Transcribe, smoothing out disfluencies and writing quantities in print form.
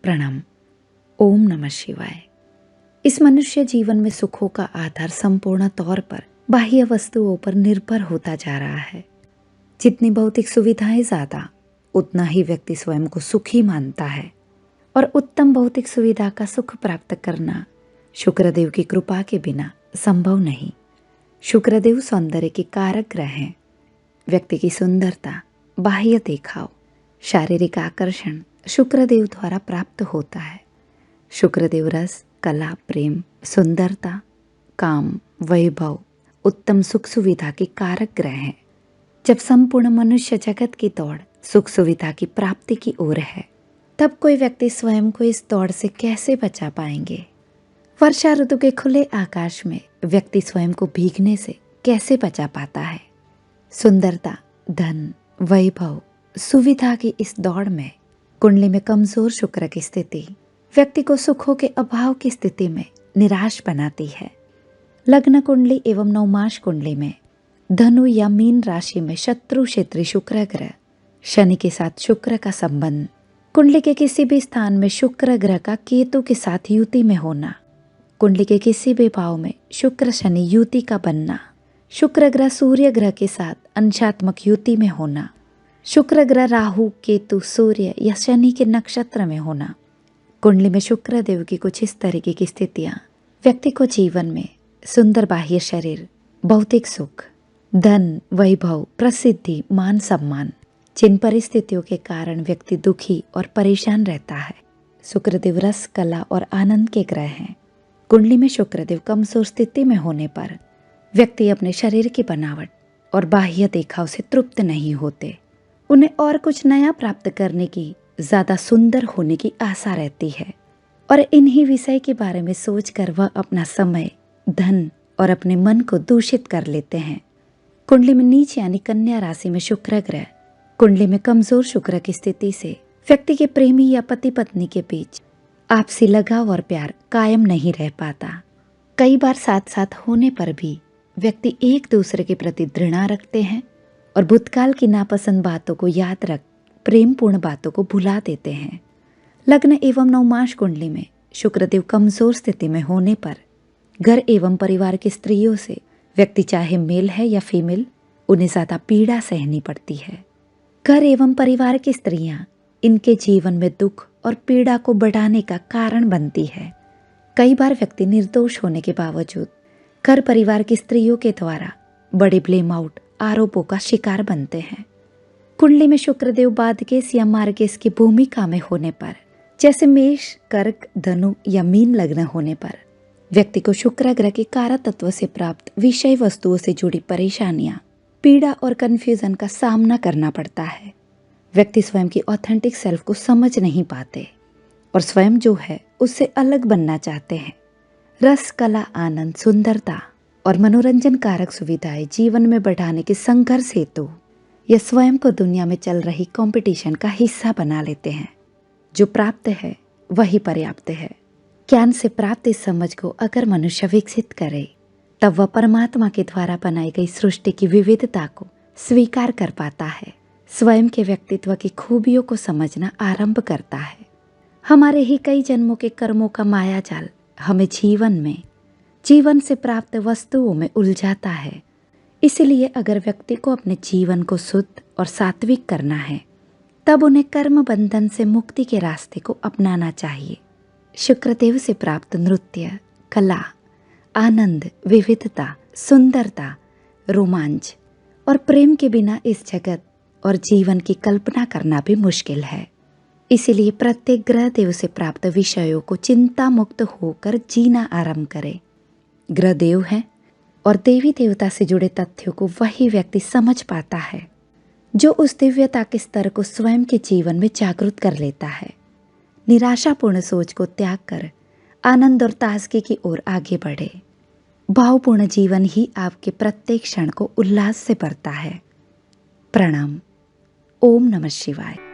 प्रणाम। ओम नमः शिवाय। इस मनुष्य जीवन में सुखों का आधार संपूर्ण तौर पर बाह्य वस्तुओं पर निर्भर होता जा रहा है। जितनी भौतिक सुविधाएं ज्यादा, उतना ही व्यक्ति स्वयं को सुखी मानता है और उत्तम भौतिक सुविधा का सुख प्राप्त करना शुक्रदेव की कृपा के बिना संभव नहीं। शुक्रदेव सौंदर्य के कारक ग्रह हैं। व्यक्ति की सुंदरता, बाह्य देखाव, शारीरिक आकर्षण शुक्रदेव द्वारा प्राप्त होता है। शुक्रदेव रस, कला, प्रेम, सुंदरता, काम, वैभव, उत्तम सुख सुविधा के कारक ग्रह हैं। जब संपूर्ण मनुष्य जगत की दौड़ सुख सुविधा की प्राप्ति की ओर है, तब कोई व्यक्ति स्वयं को इस दौड़ से कैसे बचा पाएंगे? वर्षा ऋतु के खुले आकाश में व्यक्ति स्वयं को भीगने से कैसे बचा पाता है? सुंदरता, धन, वैभव, सुविधा की इस दौड़ में कुंडली में कमजोर शुक्र की स्थिति व्यक्ति को सुखों के अभाव की स्थिति में निराश बनाती है। लग्न कुंडली एवं नवमास कुंडली में धनु या मीन राशि में शत्रु क्षेत्री शुक्र ग्रह, शनि के साथ शुक्र का संबंध, कुंडली के किसी भी स्थान में शुक्र ग्रह का केतु के साथ युति में होना, कुंडली के किसी भी भाव में शुक्र शनि युति का बनना, शुक्र ग्रह सूर्य ग्रह के साथ अंशात्मक युति में होना, शुक्र ग्रह राहु, केतु, सूर्य या शनि के नक्षत्र में होना, कुंडली में शुक्र देव की कुछ इस तरीके की स्थितियां व्यक्ति को जीवन में सुंदर बाह्य शरीर, भौतिक सुख, धन, वैभव, प्रसिद्धि, मान सम्मान, जिन परिस्थितियों के कारण व्यक्ति दुखी और परेशान रहता है। शुक्रदेव रस, कला और आनंद के ग्रह हैं। कुंडली में शुक्रदेव कमजोर स्थिति में होने पर व्यक्ति अपने शरीर की बनावट और बाह्य देखाव से तृप्त नहीं होते। उन्हें और कुछ नया प्राप्त करने की, ज्यादा सुंदर होने की आशा रहती है और इन्हीं विषय के बारे में सोचकर वह अपना समय, धन और अपने मन को दूषित कर लेते हैं। कुंडली में नीच यानी कन्या राशि में शुक्र ग्रह, कुंडली में कमजोर शुक्र की स्थिति से व्यक्ति के प्रेमी या पति पत्नी के बीच आपसी लगाव और प्यार कायम नहीं रह पाता। कई बार साथ साथ होने पर भी व्यक्ति एक दूसरे के प्रति घृणा रखते हैं और भूतकाल की नापसंद बातों को याद रख प्रेमपूर्ण बातों को भुला देते हैं। लग्न एवं नवमास कुंडली में शुक्रदेव कमजोर स्थिति में होने पर घर एवं परिवार की स्त्रियों से व्यक्ति चाहे मेल है या फीमेल, उन्हें ज्यादा पीड़ा सहनी पड़ती है। घर एवं परिवार की स्त्रियां इनके जीवन में दुख और पीड़ा को बढ़ाने का कारण बनती है। कई बार व्यक्ति निर्दोष होने के बावजूद घर परिवार की स्त्रियों के द्वारा बड़े ब्लेम आउट, आरोपों का शिकार बनते हैं। कुंडली में शुक्रदेव बाधकेश या मार्गेश की भूमिका में होने पर, जैसे मेष, कर्क, धनु या मीन लग्न होने पर व्यक्ति को शुक्र ग्रह के कारक तत्व से प्राप्त विषय वस्तुओं से जुड़ी परेशानियां, पीड़ा और कंफ्यूजन का सामना करना पड़ता है। व्यक्ति स्वयं की ऑथेंटिक सेल्फ को समझ नहीं पाते और स्वयं जो है उससे अलग बनना चाहते हैं। रस, कला, आनंद, सुंदरता और मनोरंजन कारक सुविधाएं जीवन में बढ़ाने के संघर्ष हेतु या स्वयं को दुनिया में चल रही कंपटीशन का हिस्सा बना लेते हैं। जो प्राप्त है वही पर्याप्त है। ज्ञान से प्राप्त इस समझ को अगर मनुष्य विकसित करे, तब वह परमात्मा के द्वारा बनाई गई सृष्टि की विविधता को स्वीकार कर पाता है, स्वयं के व्यक्तित्व की खूबियों को समझना आरंभ करता है। हमारे ही कई जन्मों के कर्मों का मायाजाल हमें जीवन से प्राप्त वस्तुओं में उलझाता है। इसलिए अगर व्यक्ति को अपने जीवन को शुद्ध और सात्विक करना है, तब उन्हें कर्म बंधन से मुक्ति के रास्ते को अपनाना चाहिए। शुक्रदेव से प्राप्त नृत्य, कला, आनंद, विविधता, सुंदरता, रोमांच और प्रेम के बिना इस जगत और जीवन की कल्पना करना भी मुश्किल है। इसीलिए प्रत्येक ग्रह देव से प्राप्त विषयों को चिंता मुक्त होकर जीना आरंभ करे। ग्रह देव है और देवी देवता से जुड़े तथ्यों को वही व्यक्ति समझ पाता है जो उस दिव्यता के स्तर को स्वयं के जीवन में जागृत कर लेता है। निराशापूर्ण सोच को त्याग कर आनंद और ताजगी की ओर आगे बढ़े। भावपूर्ण जीवन ही आपके प्रत्येक क्षण को उल्लास से भरता है। प्रणाम। ओम नमः शिवाय।